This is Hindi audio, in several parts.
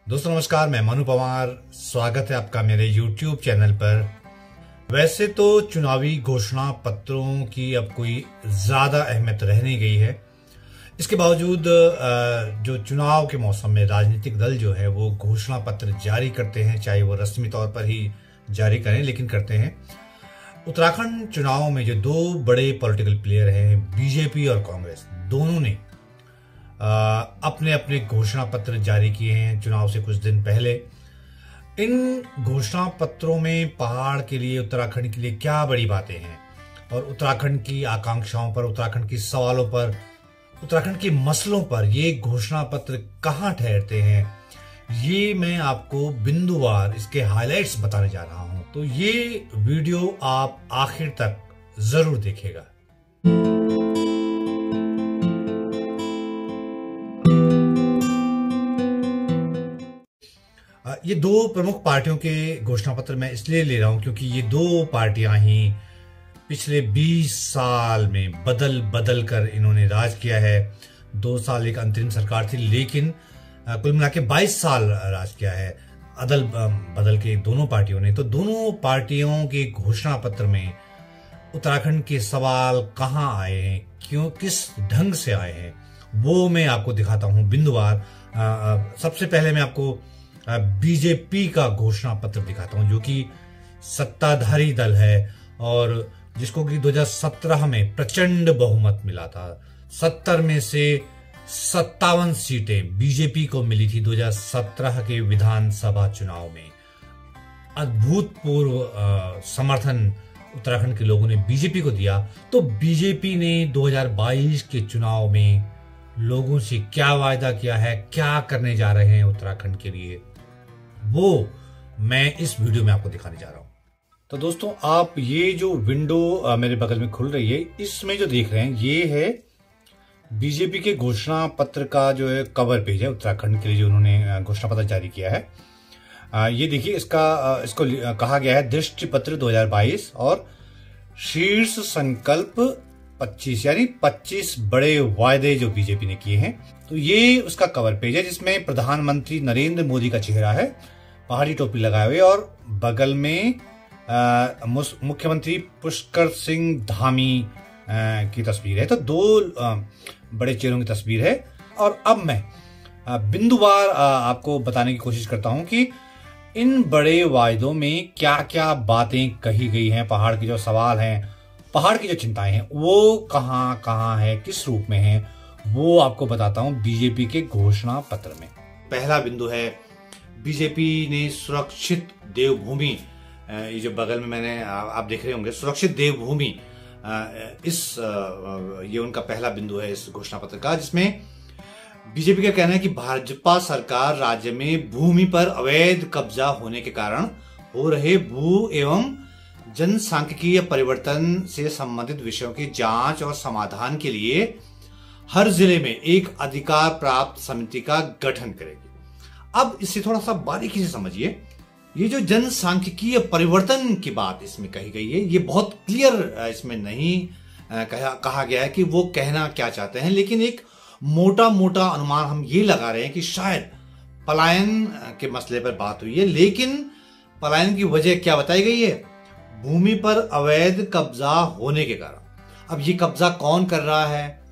दोस्तों नमस्कार, मैं मनु पवार। स्वागत है आपका मेरे YouTube चैनल पर। वैसे तो चुनावी घोषणा पत्रों की अब कोई ज्यादा अहमियत रह नहीं गई है। इसके बावजूद जो चुनाव के मौसम में राजनीतिक दल जो है वो घोषणा पत्र जारी करते हैं, चाहे वो रस्मी तौर पर ही जारी करें, लेकिन करते हैं। उत्तराखंड चुनाव में जो दो बड़े पॉलिटिकल प्लेयर हैं, बीजेपी और कांग्रेस, दोनों ने अपने अपने घोषणा पत्र जारी किए हैं चुनाव से कुछ दिन पहले। इन घोषणा पत्रों में पहाड़ के लिए, उत्तराखंड के लिए क्या बड़ी बातें हैं और उत्तराखंड की आकांक्षाओं पर, उत्तराखंड के सवालों पर, उत्तराखंड के मसलों पर ये घोषणा पत्र कहां ठहरते हैं, ये मैं आपको बिंदुवार इसके हाइलाइट्स बताने जा रहा हूं। तो ये वीडियो आप आखिर तक जरूर देखिएगा। ये दो प्रमुख पार्टियों के घोषणा पत्र मैं इसलिए ले रहा हूं क्योंकि ये दो पार्टियां ही पिछले 20 साल में बदल बदल कर इन्होंने राज किया है। 2 साल एक अंतरिम सरकार थी, लेकिन कुल मिला के 22 साल राज किया है अदल बदल के दोनों पार्टियों ने। तो दोनों पार्टियों के घोषणा पत्र में उत्तराखंड के सवाल कहां आए हैं, क्यों, किस ढंग से आए हैं, वो मैं आपको दिखाता हूं बिंदुवार। सबसे पहले मैं आपको बीजेपी का घोषणा पत्र दिखाता हूं, जो कि सत्ताधारी दल है और जिसको कि 2017 में प्रचंड बहुमत मिला था। 70 में से 57 सीटें बीजेपी को मिली थी 2017 के विधानसभा चुनाव में। अभूतपूर्व समर्थन उत्तराखंड के लोगों ने बीजेपी को दिया। तो बीजेपी ने 2022 के चुनाव में लोगों से क्या वायदा किया है, क्या करने जा रहे हैं उत्तराखंड के लिए, वो मैं इस वीडियो में आपको दिखाने जा रहा हूं। तो दोस्तों, आप ये जो विंडो मेरे बगल में खुल रही है, इसमें जो देख रहे हैं ये है बीजेपी के घोषणा पत्र का जो है कवर पेज है उत्तराखंड के लिए, जो उन्होंने घोषणा पत्र जारी किया है। ये देखिए, इसको कहा गया है दृष्टि पत्र 2022 और शीर्ष संकल्प 25, यानी 25 बड़े वायदे जो बीजेपी ने किए हैं। तो ये उसका कवर पेज है, जिसमें प्रधानमंत्री नरेंद्र मोदी का चेहरा है, पहाड़ी टोपी लगाए हुए, और बगल में मुख्यमंत्री पुष्कर सिंह धामी की तस्वीर है। तो दो बड़े चेहरों की तस्वीर है। और अब मैं बिंदुवार आपको बताने की कोशिश करता हूं कि इन बड़े वायदों में क्या क्या बातें कही गई हैं, पहाड़ के जो सवाल हैं, पहाड़ की जो चिंताएं हैं, वो कहां कहां है, किस रूप में है, वो आपको बताता हूं बीजेपी के घोषणा पत्र में। पहला बिंदु है, बीजेपी ने सुरक्षित देवभूमि, ये जो बगल में मैंने आप देख रहे होंगे सुरक्षित देवभूमि, ये उनका पहला बिंदु है इस घोषणा पत्र का, जिसमें बीजेपी का कहना है कि भाजपा सरकार राज्य में भूमि पर अवैध कब्जा होने के कारण हो रहे भू एवं जनसांख्यिकीय परिवर्तन से संबंधित विषयों की जांच और समाधान के लिए हर जिले में एक अधिकार प्राप्त समिति का गठन करेगी। अब इसे थोड़ा सा बारीकी से समझिए। ये जो जनसांख्यिकीय परिवर्तन की बात इसमें कही गई है, ये बहुत क्लियर इसमें नहीं कहा गया है कि वो कहना क्या चाहते हैं, लेकिन एक मोटा मोटा अनुमान हम ये लगा रहे हैं कि शायद पलायन के मसले पर बात हुई है। लेकिन पलायन की वजह क्या बताई गई है? भूमि पर अवैध कब्जा होने के कारण। अब ये कब्जा कौन कर रहा है,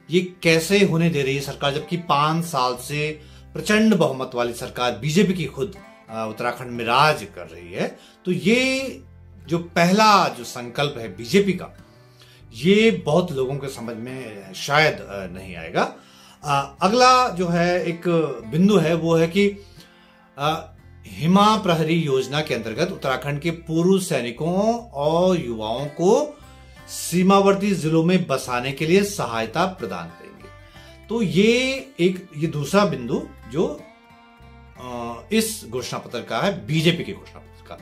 ये कैसे होने दे रही है सरकार, जबकि 5 साल से प्रचंड बहुमत वाली सरकार बीजेपी की खुद उत्तराखंड में राज कर रही है। तो ये जो पहला जो संकल्प है बीजेपी का, ये बहुत लोगों के समझ में शायद नहीं आएगा। अगला जो है एक बिंदु है, वो है कि हिमा प्रहरी योजना के अंतर्गत उत्तराखंड के पूर्व सैनिकों और युवाओं को सीमावर्ती जिलों में बसाने के लिए सहायता प्रदान करेंगे। तो ये दूसरा बिंदु जो इस घोषणा पत्र का है, बीजेपी के घोषणा पत्र का।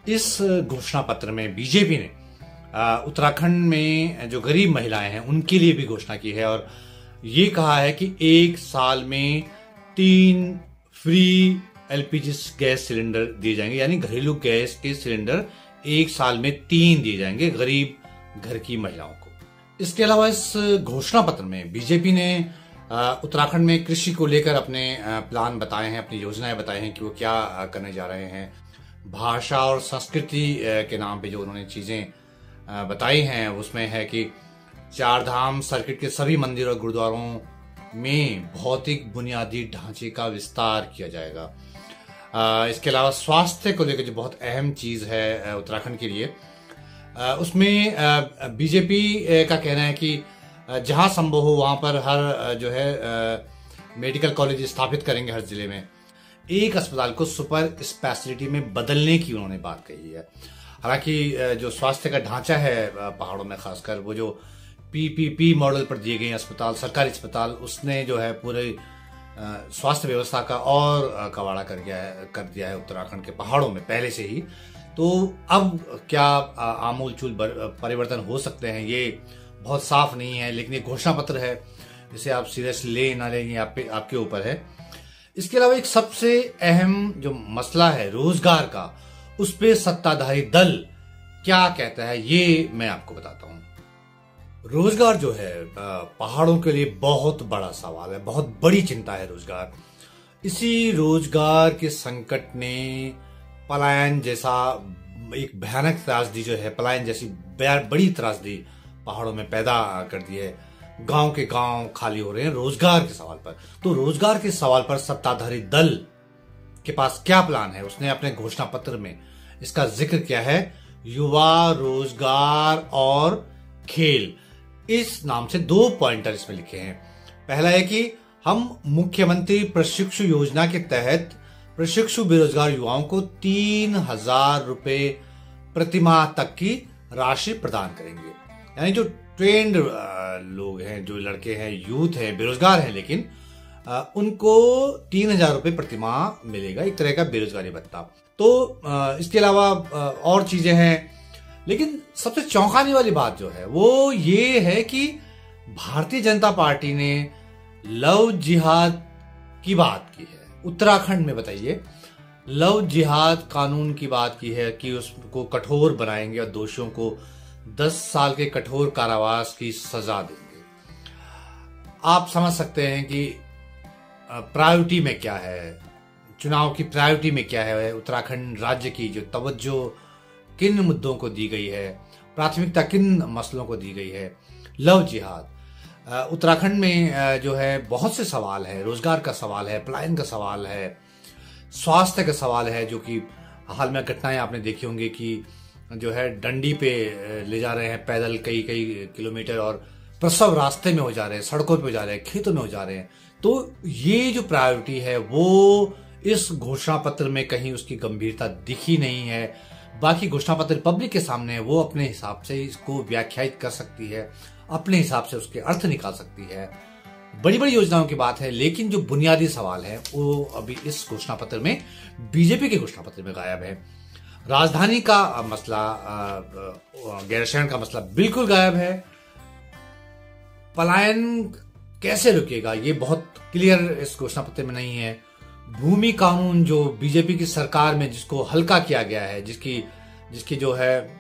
इस घोषणा पत्र में बीजेपी ने उत्तराखंड में जो गरीब महिलाएं हैं उनके लिए भी घोषणा की है, और ये कहा है कि 1 साल में 3 फ्री एलपीजी गैस सिलेंडर दिए जाएंगे, यानी घरेलू गैस के सिलेंडर 1 साल में 3 दिए जाएंगे गरीब घर की महिलाओं को। इसके अलावा इस घोषणा पत्र में बीजेपी ने उत्तराखंड में कृषि को लेकर अपने प्लान बताए हैं, अपनी योजनाएं बताए हैं कि वो क्या करने जा रहे हैं। भाषा और संस्कृति के नाम पे जो उन्होंने चीजें बताई हैं उसमें है कि 4 धाम सर्किट के सभी मंदिर और गुरुद्वारों में भौतिक बुनियादी ढांचे का विस्तार किया जाएगा। इसके अलावा स्वास्थ्य को लेकर जो बहुत अहम चीज है उत्तराखंड के लिए, उसमें बीजेपी का कहना है कि जहां संभव हो वहां पर हर जो है मेडिकल कॉलेज स्थापित करेंगे हर जिले में। एक अस्पताल को सुपर स्पेशलिटी में बदलने की उन्होंने बात कही है। हालांकि जो स्वास्थ्य का ढांचा है पहाड़ों में, खासकर वो जो पीपीपी मॉडल पर दिए गए अस्पताल, सरकारी अस्पताल, उसने जो है पूरे स्वास्थ्य व्यवस्था का और कवाड़ा कर दिया है उत्तराखंड के पहाड़ों में पहले से ही। तो अब क्या आमूलचूल परिवर्तन हो सकते हैं ये बहुत साफ नहीं है, लेकिन ये घोषणा पत्र है, जिसे आप सीरियस ले ना लें आपके ऊपर है। इसके अलावा एक सबसे अहम जो मसला है रोजगार का, उस पे सत्ताधारी दल क्या कहता है ये मैं आपको बताता हूं। रोजगार जो है पहाड़ों के लिए बहुत बड़ा सवाल है, बहुत बड़ी चिंता है रोजगार। इसी रोजगार के संकट ने पलायन जैसा एक भयानक त्रासदी जो है, पलायन जैसी बड़ी त्रासदी पहाड़ों में पैदा कर दी है। गांव के गांव खाली हो रहे हैं रोजगार के सवाल पर। तो रोजगार के सवाल पर सत्ताधारी दल के पास क्या प्लान है, उसने अपने घोषणा पत्र में इसका जिक्र किया है। युवा रोजगार और खेल, इस नाम से 2 पॉइंटर इसमें लिखे हैं। पहला है कि हम मुख्यमंत्री प्रशिक्षु योजना के तहत प्रशिक्षु बेरोजगार युवाओं को 3,000 रुपए प्रतिमाह तक की राशि प्रदान करेंगे। यानी जो ट्रेंड लोग हैं, जो लड़के हैं, यूथ हैं, बेरोजगार हैं, लेकिन उनको 3,000 रुपए प्रतिमाह मिलेगा, एक तरह का बेरोजगारी भत्ता। तो इसके अलावा और चीजें हैं, लेकिन सबसे चौंकाने वाली बात जो है वो ये है कि भारतीय जनता पार्टी ने लव जिहाद की बात की है उत्तराखंड में। बताइए, लव जिहाद कानून की बात की है कि उसको कठोर बनाएंगे और दोषियों को 10 साल के कठोर कारावास की सजा देंगे। आप समझ सकते हैं कि प्रायोरिटी में क्या है, चुनाव की प्रायोरिटी में क्या है, उत्तराखंड राज्य की जो तवज्जो किन मुद्दों को दी गई है, प्राथमिकता किन मसलों को दी गई है। लव जिहाद उत्तराखंड में जो है बहुत से सवाल है, रोजगार का सवाल है, पलायन का सवाल है, स्वास्थ्य का सवाल है, जो कि हाल में घटनाएं आपने देखी होंगी कि जो है डंडी पे ले जा रहे हैं पैदल कई किलोमीटर, और प्रसव रास्ते में हो जा रहे हैं, सड़कों पे हो जा रहे हैं, खेतों में हो जा रहे हैं। तो ये जो प्रायोरिटी है वो इस घोषणा पत्र में कहीं उसकी गंभीरता दिखी नहीं है। बाकी घोषणा पत्र पब्लिक के सामने है, वो अपने हिसाब से इसको व्याख्यायित कर सकती है, अपने हिसाब से उसके अर्थ निकाल सकती है। बड़ी बड़ी योजनाओं की बात है, लेकिन जो बुनियादी सवाल है वो अभी इस घोषणा पत्र में, बीजेपी के घोषणा पत्र में गायब है। राजधानी का मसला, गैरसैंण का मसला बिल्कुल गायब है। पलायन कैसे रुकेगा ये बहुत क्लियर इस घोषणा पत्र में नहीं है। भूमि कानून जो बीजेपी की सरकार में जिसको हल्का किया गया है, जिसकी जो है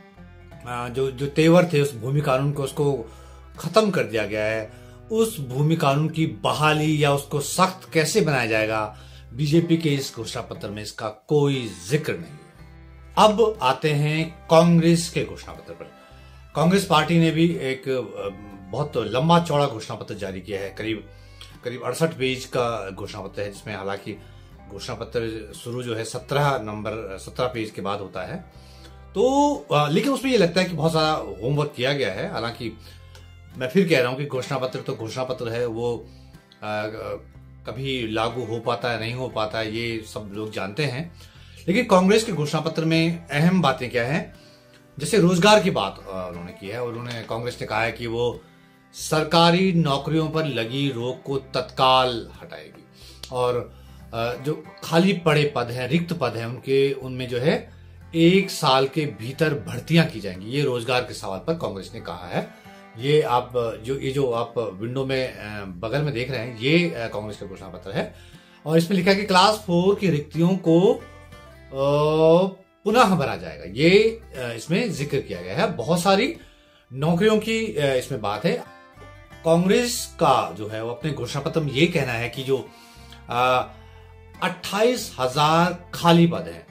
जो तेवर थे उस भूमि कानून को, उसको खत्म कर दिया गया है। उस भूमि कानून की बहाली या उसको सख्त कैसे बनाया जाएगा, बीजेपी के इस घोषणा पत्र में इसका कोई जिक्र नहीं है। अब आते हैं कांग्रेस के घोषणा पत्र पर। कांग्रेस पार्टी ने भी एक बहुत लंबा चौड़ा घोषणा पत्र जारी किया है, करीब 68 पेज का घोषणा पत्र है, जिसमें हालांकि घोषणा पत्र शुरू जो है 17 पेज के बाद होता है। तो लेकिन उसमें ये लगता है कि बहुत सारा होमवर्क किया गया है। हालांकि मैं फिर कह रहा हूं कि घोषणा पत्र तो घोषणा पत्र है, वो कभी लागू हो पाता है, नहीं हो पाता है, ये सब लोग जानते हैं। लेकिन कांग्रेस के घोषणा पत्र में अहम बातें क्या है, जैसे रोजगार की बात उन्होंने की है। उन्होंने कांग्रेस ने कहा है कि वो सरकारी नौकरियों पर लगी रोक को तत्काल हटाएगी, और जो खाली पड़े पद हैं, रिक्त पद हैं, उनमें जो है 1 साल के भीतर भर्तियां की जाएंगी। ये रोजगार के सवाल पर कांग्रेस ने कहा है। ये जो आप विंडो में बगल में देख रहे हैं, ये कांग्रेस का घोषणा पत्र है, और इसमें लिखा है कि क्लास 4 की रिक्तियों को पुनः भरा जाएगा। ये इसमें जिक्र किया गया है। बहुत सारी नौकरियों की इसमें बात है। कांग्रेस का जो है वो अपने घोषणा पत्र में ये कहना है कि जो 28,000 खाली पद हैं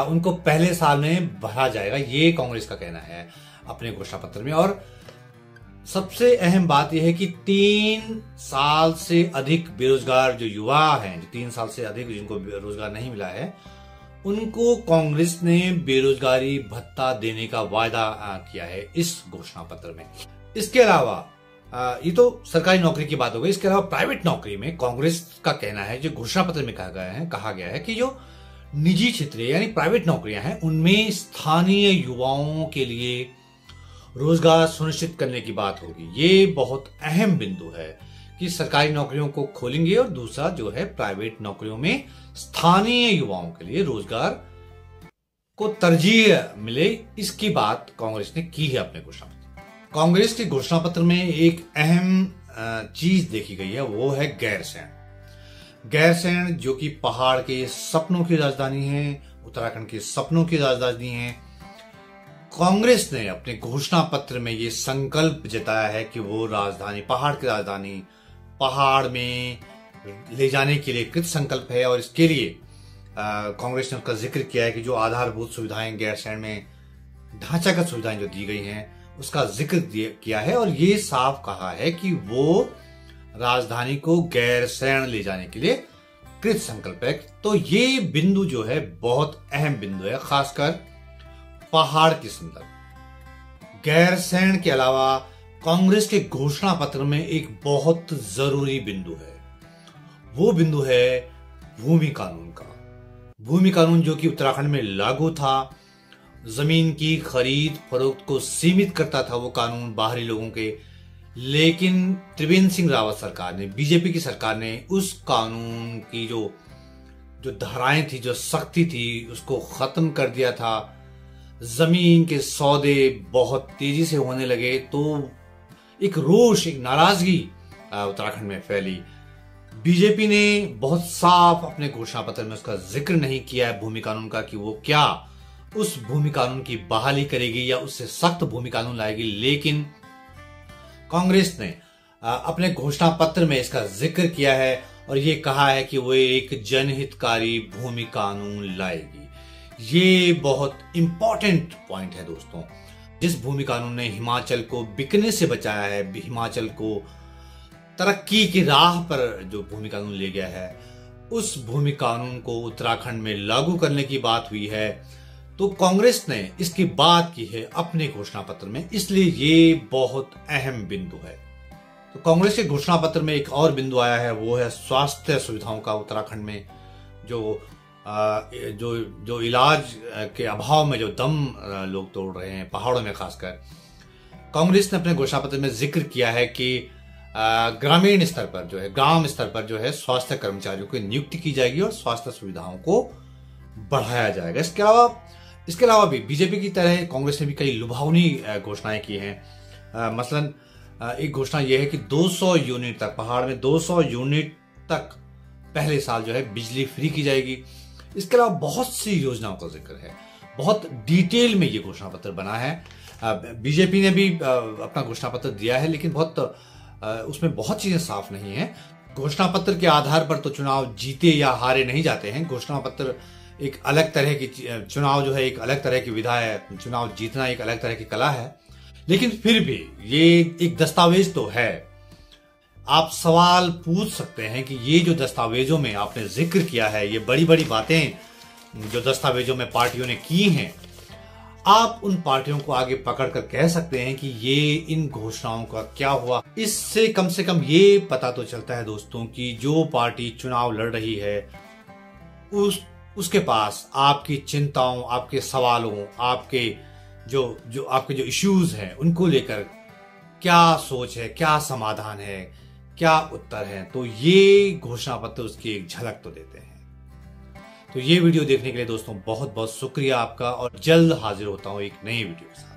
उनको पहले साल में भरा जाएगा, ये कांग्रेस का कहना है अपने घोषणा पत्र में। और सबसे अहम बात यह है कि 3 साल से अधिक बेरोजगार जो युवा हैं, जो 3 साल से अधिक जिनको रोजगार नहीं मिला है, उनको कांग्रेस ने बेरोजगारी भत्ता देने का वायदा किया है इस घोषणा पत्र में। इसके अलावा ये तो सरकारी नौकरी की बात हो गई। इसके अलावा प्राइवेट नौकरी में कांग्रेस का कहना है, जो घोषणा पत्र में कहा गया है कि जो निजी क्षेत्र यानी प्राइवेट नौकरियां हैं उनमें स्थानीय युवाओं के लिए रोजगार सुनिश्चित करने की बात होगी। ये बहुत अहम बिंदु है कि सरकारी नौकरियों को खोलेंगे और दूसरा जो है प्राइवेट नौकरियों में स्थानीय युवाओं के लिए रोजगार को तरजीह मिले, इसकी बात कांग्रेस ने की है अपने घोषणा पत्र। कांग्रेस के घोषणा पत्र में एक अहम चीज देखी गई है, वो है गैरसैंण। गैरसैंण जो कि पहाड़ के सपनों की राजधानी है, उत्तराखंड के सपनों की राजधानी है। कांग्रेस ने अपने घोषणा पत्र में ये संकल्प जताया है कि वो राजधानी, पहाड़ की राजधानी पहाड़ में ले जाने के लिए कृत संकल्प है। और इसके लिए कांग्रेस ने उसका जिक्र किया है कि जो आधारभूत सुविधाएं गैरसैंण में, ढांचागत सुविधाएं जो दी गई हैं, उसका जिक्र किया है और ये साफ कहा है कि वो राजधानी को गैरसैंण ले जाने के लिए कृत संकल्प है। तो ये बिंदु जो है बहुत अहम बिंदु है, खासकर पहाड़ के संदर्भ। गैरसैंण के अलावा कांग्रेस के घोषणा पत्र में एक बहुत जरूरी बिंदु है, वो बिंदु है भूमि कानून का। भूमि कानून जो कि उत्तराखंड में लागू था, जमीन की खरीद फरोख्त को सीमित करता था वो कानून बाहरी लोगों के, लेकिन त्रिवेंद्र सिंह रावत सरकार ने, बीजेपी की सरकार ने उस कानून की जो धाराएं थी, जो सख्ती थी, उसको खत्म कर दिया था। जमीन के सौदे बहुत तेजी से होने लगे, तो एक रोष, एक नाराजगी उत्तराखंड में फैली। बीजेपी ने बहुत साफ अपने घोषणा पत्र में उसका जिक्र नहीं किया है भूमि कानून का, कि वो क्या उस भूमि कानून की बहाली करेगी या उससे सख्त भूमि कानून लाएगी। लेकिन कांग्रेस ने अपने घोषणा पत्र में इसका जिक्र किया है और ये कहा है कि वो एक जनहितकारी भूमि कानून लाएगी। ये बहुत इंपॉर्टेंट पॉइंट है दोस्तों। जिस भूमि कानून ने हिमाचल को बिकने से बचाया है, हिमाचल को तरक्की की राह पर जो भूमि कानून ले गया है, उस भूमि कानून को उत्तराखंड में लागू करने की बात हुई है। तो कांग्रेस ने इसकी बात की है अपने घोषणा पत्र में, इसलिए ये बहुत अहम बिंदु है। तो कांग्रेस के घोषणा पत्र में एक और बिंदु आया है, वो है स्वास्थ्य सुविधाओं का। उत्तराखंड में जो इलाज के अभाव में जो दम लोग तोड़ रहे हैं, पहाड़ों में खासकर, कांग्रेस ने अपने घोषणा पत्र में जिक्र किया है कि ग्रामीण स्तर पर जो है, ग्राम स्तर पर जो है, स्वास्थ्य कर्मचारियों की नियुक्ति की जाएगी और स्वास्थ्य सुविधाओं को बढ़ाया जाएगा। इसके अलावा भी बीजेपी की तरह कांग्रेस ने भी कई लुभावनी घोषणाएं की हैं। मसलन एक घोषणा यह है कि 200 यूनिट तक, पहाड़ में 200 यूनिट तक पहले साल जो है बिजली फ्री की जाएगी। इसके अलावा बहुत सी योजनाओं का जिक्र है, बहुत डिटेल में ये घोषणा पत्र बना है। बीजेपी ने भी अपना घोषणा पत्र दिया है, लेकिन उसमें बहुत चीजें साफ नहीं है। घोषणा पत्र के आधार पर तो चुनाव जीते या हारे नहीं जाते हैं। घोषणा पत्र एक अलग तरह की, चुनाव जो है एक अलग तरह की विधा है, चुनाव जीतना एक अलग तरह की कला है। लेकिन फिर भी ये एक दस्तावेज तो है। आप सवाल पूछ सकते हैं कि ये जो दस्तावेजों में आपने जिक्र किया है, ये बड़ी बड़ी बातें जो दस्तावेजों में पार्टियों ने की हैं, आप उन पार्टियों को आगे पकड़कर कह सकते हैं कि ये इन घोषणाओं का क्या हुआ। इससे कम से कम ये पता तो चलता है दोस्तों कि जो पार्टी चुनाव लड़ रही है उसके पास आपकी चिंताओं, आपके सवालों, आपके जो इश्यूज हैं उनको लेकर क्या सोच है, क्या समाधान है, क्या उत्तर है। तो ये घोषणा पत्र उसकी एक झलक तो देते हैं। तो ये वीडियो देखने के लिए दोस्तों बहुत बहुत शुक्रिया आपका, और जल्द हाजिर होता हूं एक नई वीडियो से।